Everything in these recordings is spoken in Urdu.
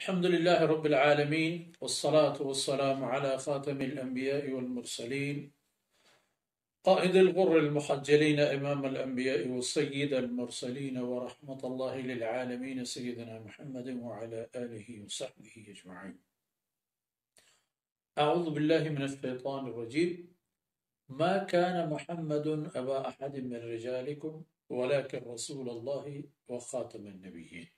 الحمد لله رب العالمين والصلاة والسلام على خاتم الأنبياء والمرسلين قائد الغر المحجلين إمام الأنبياء والسيد المرسلين ورحمة الله للعالمين سيدنا محمد وعلى آله وصحبه أجمعين. أعوذ بالله من الشيطان الرجيم. ما كان محمد أبا أحد من رجالكم ولكن رسول الله وخاتم النبيين.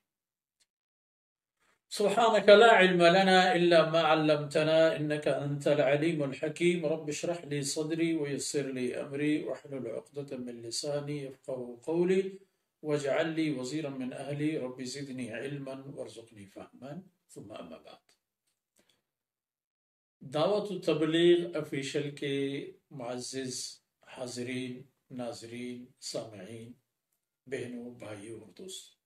سبحانك لا علم لنا إلا ما علمتنا إنك أنت العليم الحكيم. رب اشرح لي صدري ويسر لي أمري واحلل عقدة من لساني يفقهوا قولي واجعل لي وزيرا من أهلي رب زدني علما وارزقني فهما. ثم أما بعد. دعوت تبلیغ افیشل کے معزز حاضرین، ناظرین، سامعین، بہنوں، بھائیوں اور دوستوں،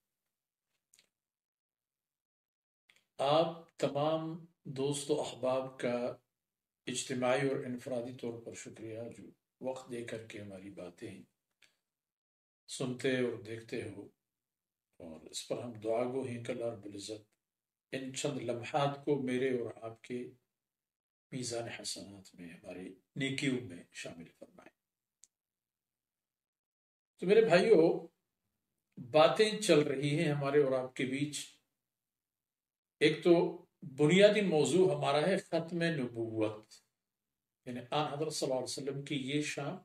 آپ تمام دوست و احباب کا اجتماعی اور انفرادی طور پر شکریہ جو وقت دے کر کے ہماری باتیں سنتے اور دیکھتے ہو، اور اس پر ہم دعا گو ہیں کہ اللہ رب العزت ان چند لمحات کو میرے اور آپ کے میزان حسنات میں، ہماری نیکیوں میں شامل فرمائیں۔ تو میرے بھائیوں، باتیں چل رہی ہیں ہمارے اور آپ کے بیچ۔ ایک تو بنیادی موضوع ہمارا ہے ختم نبوت، یعنی آن حضرت صلی اللہ علیہ وسلم کی یہ شان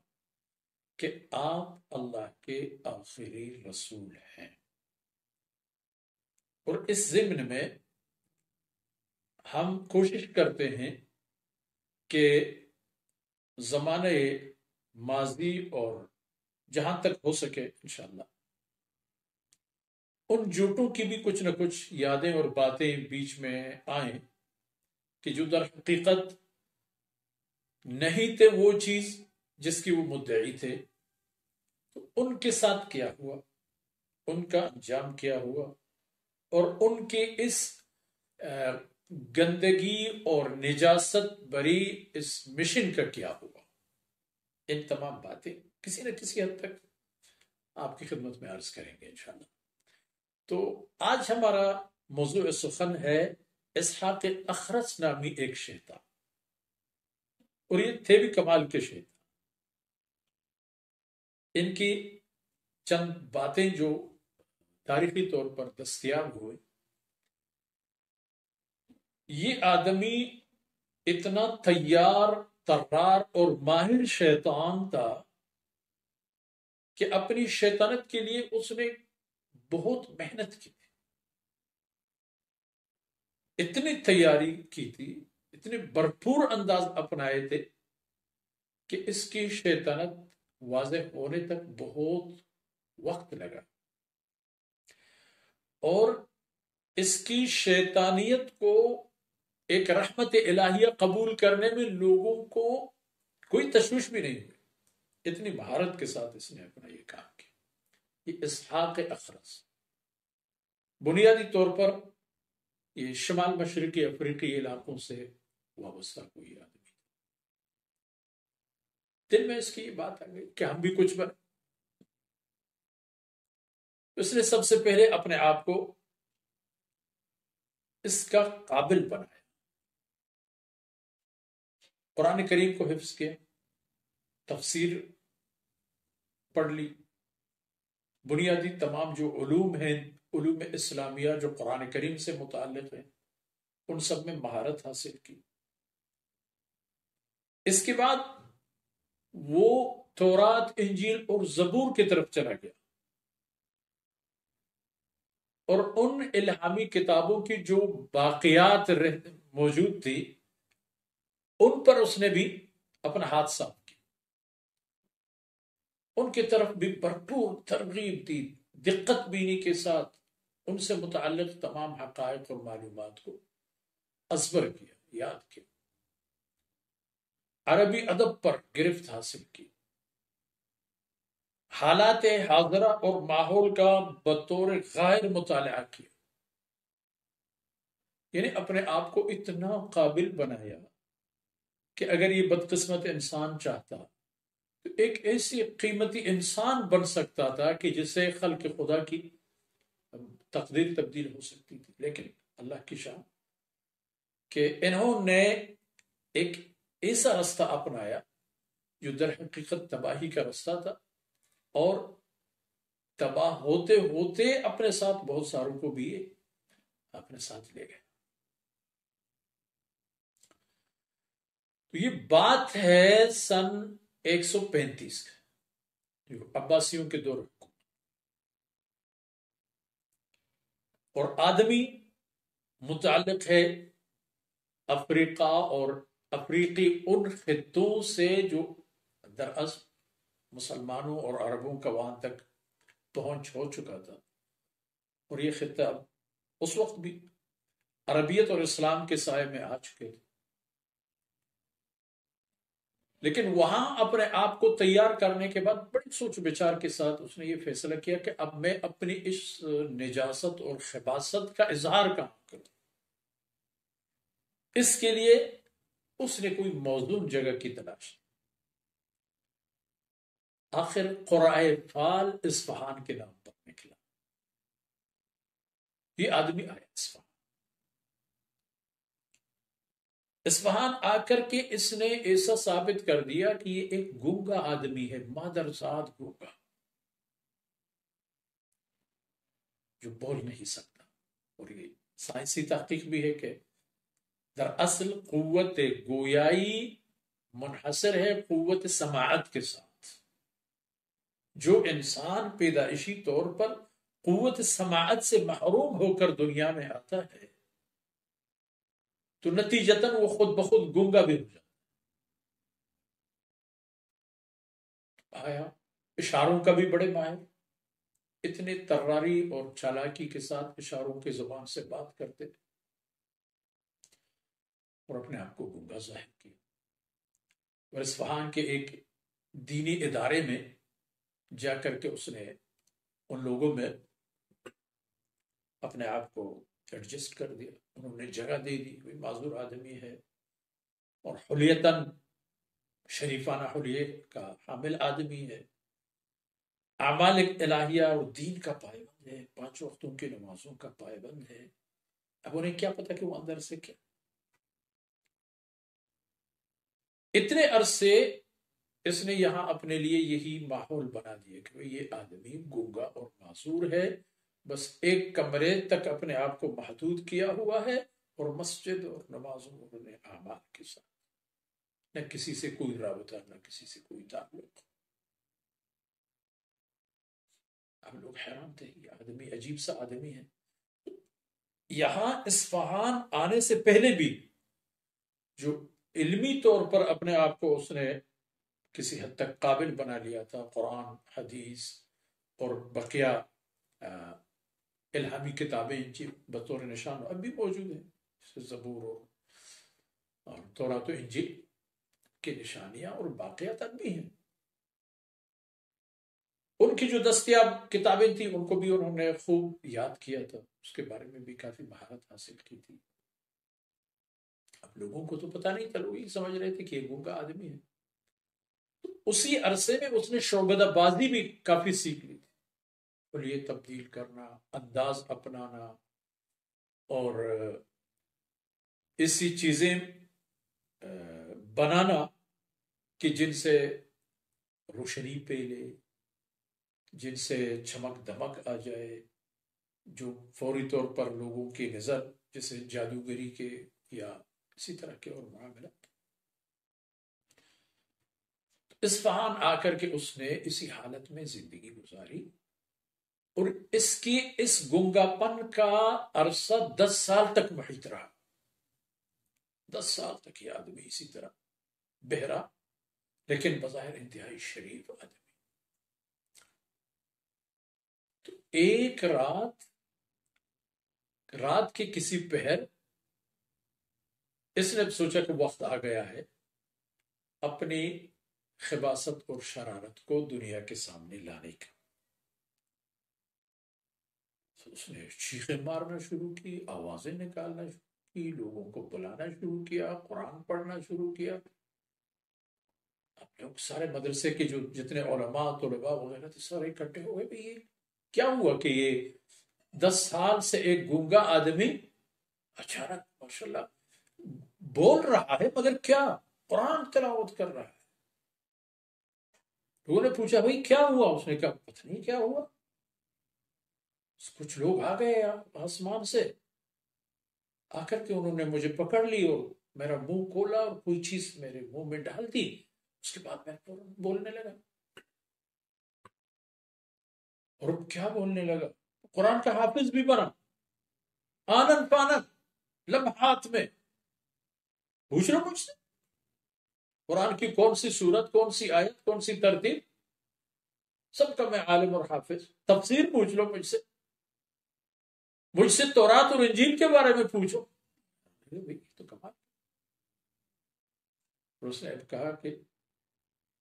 کہ آپ اللہ کے آخری رسول ہیں۔ اور اس ضمن میں ہم کوشش کرتے ہیں کہ زمانے ماضی اور جہاں تک ہو سکے انشاءاللہ ان جھوٹوں کی بھی کچھ نہ کچھ یادیں اور باتیں بیچ میں آئیں کہ جو در حقیقت نہیں تھے وہ چیز جس کی وہ مدعی تھے، تو ان کے ساتھ کیا ہوا، ان کا انجام کیا ہوا، اور ان کے اس گندگی اور نجاست بری اس مشن کا کیا ہوا۔ ان تمام باتیں کسی نہ کسی حد تک آپ کی خدمت میں عرض کریں گے انشاءاللہ۔ تو آج ہمارا موضوع سخن ہے اسحاق اخرس نامی ایک شیطان، اور یہ تھے بھی کمال کے شیطان۔ ان کی چند باتیں جو تاریخی طور پر دستیاب ہوئے، یہ آدمی اتنا تیار، طرار اور ماہر شیطان تھا کہ اپنی شیطانت کے لیے اس نے بہت محنت کی تھی، اتنی تیاری کی تھی، اتنے بھرپور انداز اپنائے تھے کہ اس کی شیطانت واضح ہونے تک بہت وقت لگا، اور اس کی شیطانیت کو ایک رحمت الہیہ قبول کرنے میں لوگوں کو کوئی تشویش بھی نہیں ہوئی، اتنی مہارت کے ساتھ اس نے اپنا یہ کام کیا۔ یہ اسحاق اخرس بنیادی طور پر یہ شمال مشرقی افریقی علاقوں سے وابستہ کوئی آدمی، دل میں اس کی یہ بات آ گئی کہ ہم بھی کچھ بنے۔ اس نے سب سے پہلے اپنے آپ کو اس کا قابل بنایا، قرآن کریم کو حفظ کیا، تفسیر پڑھ لی، بنیادی تمام جو علوم ہیں، علوم اسلامیہ جو قرآن کریم سے متعلق ہیں، ان سب میں مہارت حاصل کی۔ اس کے بعد وہ تورات، انجیل اور زبور کی طرف چلا گیا، اور ان الہامی کتابوں کی جو باقیات موجود تھی ان پر اس نے بھی اپنا ہاتھ صاف کیا، ان کی طرف بھی بھرپور ترغیب دی، دقت بینی کے ساتھ ان سے متعلق تمام حقائق اور معلومات کو ازبر کیا، یاد کیا، عربی ادب پر گرفت حاصل کی، حالات حاضرہ اور ماحول کا بطور غائر مطالعہ کیا، یعنی اپنے آپ کو اتنا قابل بنایا کہ اگر یہ بدقسمت انسان چاہتا تو ایک ایسی قیمتی انسان بن سکتا تھا کہ جسے خلق خدا کی تقدیر تبدیل ہو سکتی تھی، لیکن اللہ کی شان کہ انہوں نے ایک ایسا راستہ اپنایا جو در حقیقت تباہی کا راستہ تھا، اور تباہ ہوتے ہوتے اپنے ساتھ بہت ساروں کو بھی اپنے ساتھ لے گئے۔ تو یہ بات ہے سن 135 کا، جو عباسیوں کے دور حکومت، اور آدمی متعلق ہے افریقہ اور افریقی ان خطوں سے جو دراصل مسلمانوں اور عربوں کا وہاں تک پہنچ ہو چکا تھا، اور یہ خطہ اب اس وقت بھی عربیت اور اسلام کے سائے میں آ چکے تھے، لیکن وہاں اپنے آپ کو تیار کرنے کے بعد بڑی سوچ بچار کے ساتھ اس نے یہ فیصلہ کیا کہ اب میں اپنی اس نجاست اور خباثت کا اظہار کہاں کروں۔ اس کے لیے اس نے کوئی موزون جگہ کی تلاش کی۔ آخر قرائے فال اصفہان کے نام پر نکلا۔ یہ آدمی آیا اصفہان آ کر کے اس نے ایسا ثابت کر دیا کہ یہ ایک گونگا آدمی ہے، مادرزاد گونگا، جو بول نہیں سکتا۔ اور یہ سائنسی تحقیق بھی ہے کہ دراصل قوت گویائی منحصر ہے قوت سماعت کے ساتھ۔ جو انسان پیدائشی طور پر قوت سماعت سے محروم ہو کر دنیا میں آتا ہے تو نتیجتاً وہ خود بخود گونگا بھی ہو جاتا ہے۔ آیا اشاروں کا بھی بڑے ماہر، اتنے تراری اور چالاکی کے ساتھ اشاروں کی زبان سے بات کرتے تھے، اور اپنے آپ کو گونگا ظاہر کیا۔ اور اصفہان کے ایک دینی ادارے میں جا کر کے اس نے ان لوگوں میں اپنے آپ کو ایڈجسٹ کر دیا، انہوں نے جگہ دے دی، کوئی معذور آدمی ہے اور حلیتاً شریفانہ حلیے کا حامل آدمی ہے، اعمال الہیہ اور دین کا پابند ہے، 5 وقتوں کی نمازوں کا پابند ہے۔ اب انہیں کیا پتا کہ وہ اندر سے کیا۔ اتنے عرصے اس نے یہاں اپنے لیے یہی ماحول بنا دیا کہ یہ آدمی گونگا اور معذور ہے، بس ایک کمرے تک اپنے آپ کو محدود کیا ہوا ہے، اور مسجد اور نمازوں اور اعمال کے ساتھ نہ کسی سے کوئی رابطہ، نہ کسی سے کوئی تعلق۔ اب لوگ حیران تھے، یہ آدمی عجیب سا آدمی ہے۔ یہاں اصفہان آنے سے پہلے بھی جو علمی طور پر اپنے آپ کو اس نے کسی حد تک قابل بنا لیا تھا، قرآن، حدیث اور بقیہ الہامی کتابیں ان کی بطور نشان اب بھی موجود ہیں، جیسے زبور اور تورات و انجیل کی نشانیاں اور باقیات اب بھی ہیں۔ ان کی جو دستیاب کتابیں تھیں ان کو بھی انہوں نے خوب یاد کیا تھا، اس کے بارے میں بھی کافی مہارت حاصل کی تھی۔ اب لوگوں کو تو پتہ نہیں تھا، لوگ یہ سمجھ رہے تھے کہ یہ گونگا آدمی ہے۔ اسی عرصے میں اس نے شعبدہ بازی بھی کافی سیکھ لی تھی، حلیے تبدیل کرنا، انداز اپنانا، اور ایسی چیزیں بنانا کہ جن سے روشنی پھیلے، جن سے چمک دمک آ جائے، جو فوری طور پر لوگوں کی نظر، جیسے جادوگری کے یا کسی طرح کے اور معاملات۔ اصفہان آ کر کے اس نے اسی حالت میں زندگی گزاری، اور اس کی اس گنگا پن کا عرصہ 10 سال تک محیط رہا۔ 10 سال تک یہ آدمی اسی طرح بہرا لیکن بظاہر انتہائی شریف آدمی۔ تو ایک رات کے کسی پہر اس نے سوچا کہ وقت آ گیا ہے اپنی خباثت اور شرارت کو دنیا کے سامنے لانے کا۔ اس نے چیخیں مارنا شروع کی، آوازیں نکالنا شروع کی، لوگوں کو بلانا شروع کیا، قرآن پڑھنا شروع کیا۔ اب لوگ سارے مدرسے کے جو جتنے علماء طلباء وغیرہ تھے سارے اکٹھے ہوئے، بھی یہ کیا ہوا کہ یہ 10 سال سے ایک گونگا آدمی اچانک ماشاءاللہ بول رہا ہے، مگر کیا؟ قرآن تلاوت کر رہا ہے۔ لوگوں نے پوچھا بھائی کیا ہوا؟ اس نے کہا پتہ نہیں کیا ہوا، کچھ لوگ آ گئے آسمان سے، آ کر کے انہوں نے مجھے پکڑ لی اور میرا منہ کھولا اور کوئی چیز میرے منہ میں ڈال دی، اس کے بعد میں فوراً بولنے لگا۔ اور اب کیا بولنے لگا؟ قرآن کا حافظ بھی بنا، آنن فانن، لمحات میں۔ پوچھ رہا مجھ سے قرآن کی کون سی سورت، کون سی آیت، کون سی ترتیب، سب کا میں عالم اور حافظ۔ تفسیر پوچھ لو مجھ سے، مجھ سے تورات اور انجیل کے بارے میں پوچھو۔ بھئی تو کمال۔ اور اس نے اب کہا کہ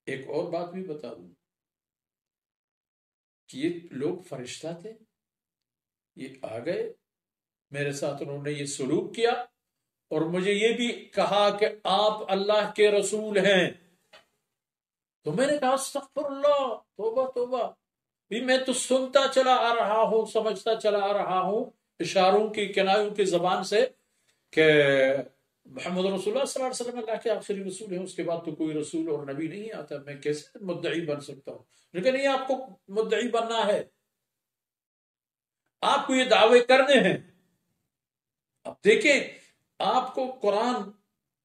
ایک اور بات بھی بتا دوں کہ یہ لوگ فرشتہ تھے، یہ آ گئے میرے ساتھ، انہوں نے یہ سلوک کیا اور مجھے یہ بھی کہا کہ آپ اللہ کے رسول ہیں۔ تو میں نے کہا استغفر اللہ، توبہ توبہ، بھی میں تو سنتا چلا آ رہا ہوں، سمجھتا چلا آ رہا ہوں اشاروں کی، کنایوں کی زبان سے کہ محمد رسول اللہ صلی اللہ علیہ وسلم اللہ کے آخری رسول ہیں، اس کے بعد تو کوئی رسول اور نبی نہیں آتا، میں کیسے مدعی بن سکتا ہوں؟ لیکن نہیں، آپ کو مدعی بننا ہے، آپ کو یہ دعوے کرنے ہیں۔ اب دیکھیں، آپ کو قرآن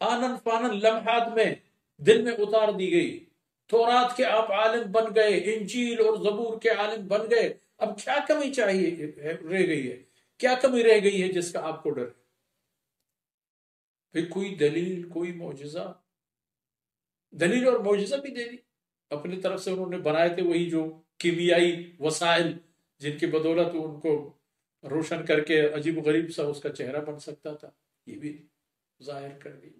آنن فانن لمحات میں دل میں اتار دی گئی، تورات کے آپ عالم بن گئے، انجیل اور زبور کے عالم بن گئے، اب کیا کمی چاہیے رہ گئی ہے؟ کیا کمی رہ گئی ہے جس کا آپ کو ڈر؟ پھر کوئی دلیل، کوئی معجزہ، دلیل اور معجزہ بھی دے دی اپنی طرف سے، انہوں نے بنائے تھے وہی جو کیمیائی وسائل جن کی بدولت ان کو روشن کر کے عجیب و غریب سا اس کا چہرہ بن سکتا تھا، یہ بھی ظاہر کر دی۔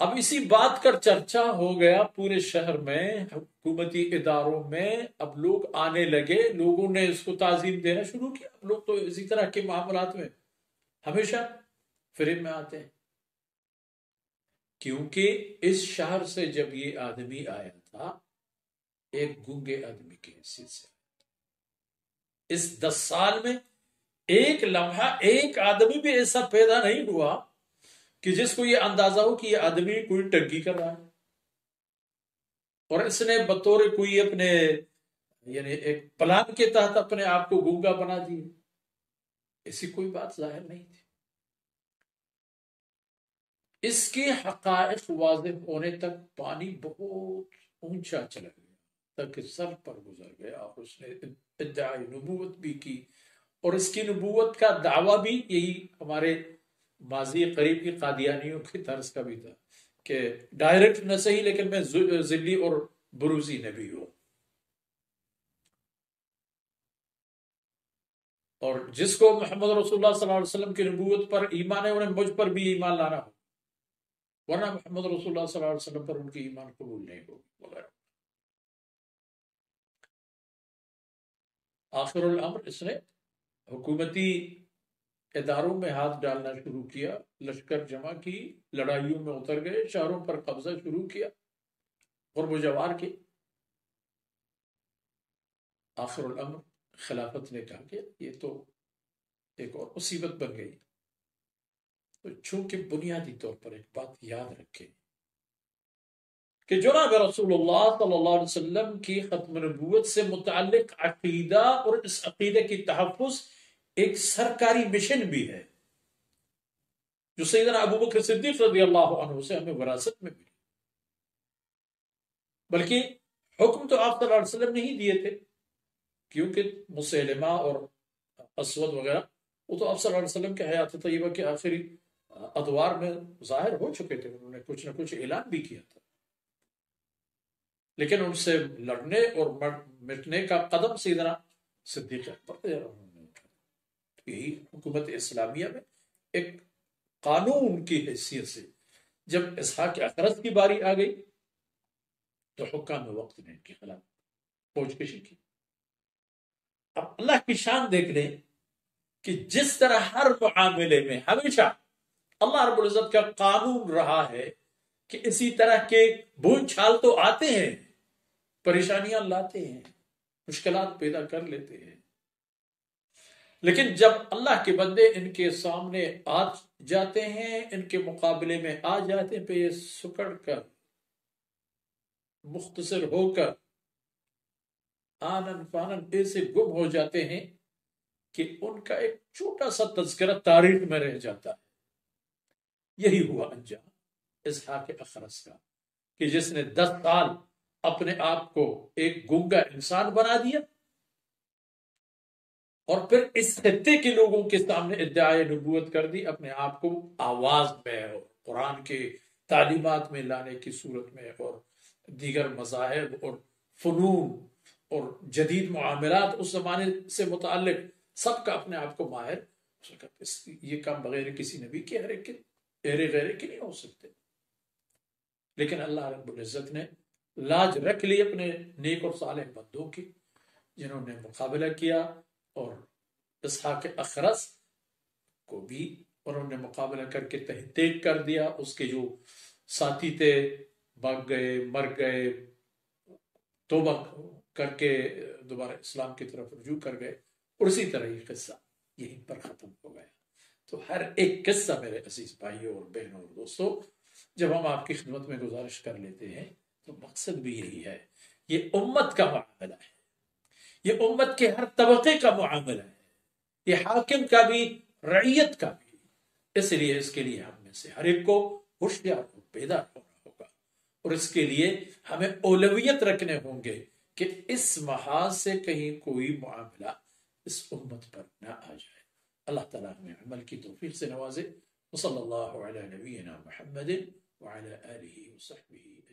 اب اسی بات کا چرچا ہو گیا پورے شہر میں، حکومتی اداروں میں، اب لوگ آنے لگے، لوگوں نے اس کو تعظیم دینا شروع کیا۔ اب لوگ تو اسی طرح کے معاملات میں ہمیشہ فریب میں آتے ہیں، کیونکہ اس شہر سے جب یہ آدمی آیا تھا ایک گونگے آدمی کی حیثیت سے، اس 10 سال میں ایک لمحہ ایک آدمی بھی ایسا پیدا نہیں ہوا کہ جس کو یہ اندازہ ہو کہ یہ آدمی کوئی ٹگی کر رہا ہے، اور اس نے بطور کوئی اپنے یعنی ایک پلان کے تحت اپنے آپ کو گونگا بنا دیا، ایسی کوئی بات ظاہر نہیں تھی۔ اس کے حقائق واضح ہونے تک پانی بہت اونچا چلا گیا تک سر پر گزر گیا، اور اس نے ادعائی نبوت بھی کی، اور اس کی نبوت کا دعویٰ بھی یہی ہمارے ماضی قریب کی قادیانیوں کی طرز کا بھی تھا کہ ڈائریکٹ نہ صحیح لیکن میں ذلی اور بروزی نبی ہوں، اور جس کو محمد رسول اللہ صلی اللہ علیہ وسلم کی نبوت پر ایمان ہے انہیں مجھ پر بھی ایمان لانا ہو، ورنہ محمد رسول اللہ صلی اللہ علیہ وسلم پر ان کی ایمان قبول نہیں ہوگی وغیرہ۔ آخر الامر اس نے حکومتی اداروں میں ہاتھ ڈالنا شروع کیا، لشکر جمع کی، لڑائیوں میں اتر گئے، شہروں پر قبضہ شروع کیا، غرب و جوار کی۔ آخر الامر خلافت نے کہا کہ یہ تو ایک اور مصیبت بن گئی، تو چونکہ بنیادی طور پر ایک بات یاد رکھیں کہ جناب رسول اللہ صلی اللہ علیہ وسلم کی ختم نبوت سے متعلق عقیدہ اور اس عقیدے کی تحفظ ایک سرکاری مشن بھی ہے جو سیدنا ابو بکر صدیق رضی اللہ عنہ سے ہمیں وراثت میں ملی، بلکہ حکم تو آپ صلی اللہ علیہ وسلم نے ہی دیے تھے، کیونکہ مسیلمہ اور اسود وغیرہ وہ تو آپ صلی اللہ علیہ وسلم کے حیات طیبہ کے آخری ادوار میں ظاہر ہو چکے تھے، انہوں نے کچھ نہ کچھ اعلان بھی کیا تھا، لیکن ان سے لڑنے اور مٹنے کا قدم سیدنا صدیق اکبر نے اٹھایا۔ یہی حکومت اسلامیہ میں ایک قانون کی حیثیت سے جب اسحاق اخرس کی باری آ گئی تو حکام وقت نے ان کے خلاف فوج کشی کی۔ اب اللہ کی شان دیکھ لیں کہ جس طرح ہر معاملے میں ہمیشہ اللہ رب العزت کا قانون رہا ہے کہ اسی طرح کے بھول چھال تو آتے ہیں، پریشانیاں لاتے ہیں، مشکلات پیدا کر لیتے ہیں، لیکن جب اللہ کے بندے ان کے سامنے آ جاتے ہیں، ان کے مقابلے میں آ جاتے ہیں، پہ یہ سکڑ کر مختصر ہو کر آنن فانن ایسے گم ہو جاتے ہیں کہ ان کا ایک چھوٹا سا تذکرہ تاریخ میں رہ جاتا ہے۔ یہی ہوا انجام اسحاق اخرس کا، کہ جس نے 10 سال اپنے آپ کو ایک گونگا انسان بنا دیا، اور پھر اس خطے کے لوگوں کے سامنے ادعائے نبوت کر دی، اپنے آپ کو آواز میں اور قرآن کے تعلیمات میں لانے کی صورت میں، اور دیگر مذاہب اور فنون اور جدید معاملات اس زمانے سے متعلق سب کا اپنے آپ کو ماہر۔ یہ کام بغیر کسی نبی کے ارے غیرے کے نہیں ہو سکتے، لیکن اللہ رب العزت نے لاج رکھ لی اپنے نیک اور صالح بندوں کی، جنہوں نے مقابلہ کیا، اور اسحاق اخرس کو بھی انہوں نے مقابلہ کر کے تحقیق کر دیا۔ اس کے جو ساتھی تھے بھاگ گئے، مر گئے، توبہ کر کے دوبارہ اسلام کی طرف رجوع کر گئے، اور اسی طرح یہ قصہ یہیں پر ختم ہو گیا۔ تو ہر ایک قصہ میرے عزیز بھائیوں اور بہنوں اور دوستوں، جب ہم آپ کی خدمت میں گزارش کر لیتے ہیں تو مقصد بھی یہی ہے، یہ امت کا معاملہ ہے، یہ امت کے ہر طبقے کا معاملہ ہے، یہ حاکم کا بھی، رعیت کا بھی۔ اس لیے اس کے لیے ہم میں سے ہر ایک کو ہوشیار اور بیدار ہونا ہوگا، اور اس کے لیے ہمیں اولویت رکھنے ہوں گے کہ اس محاذ سے کہیں کوئی معاملہ اس امت پر نہ آ جائے۔ اللہ تعالیٰ ہمیں عمل کی توفیق سے نوازے۔ وصلی اللہ علی نبینا محمد وعلی آلہ وصحبہ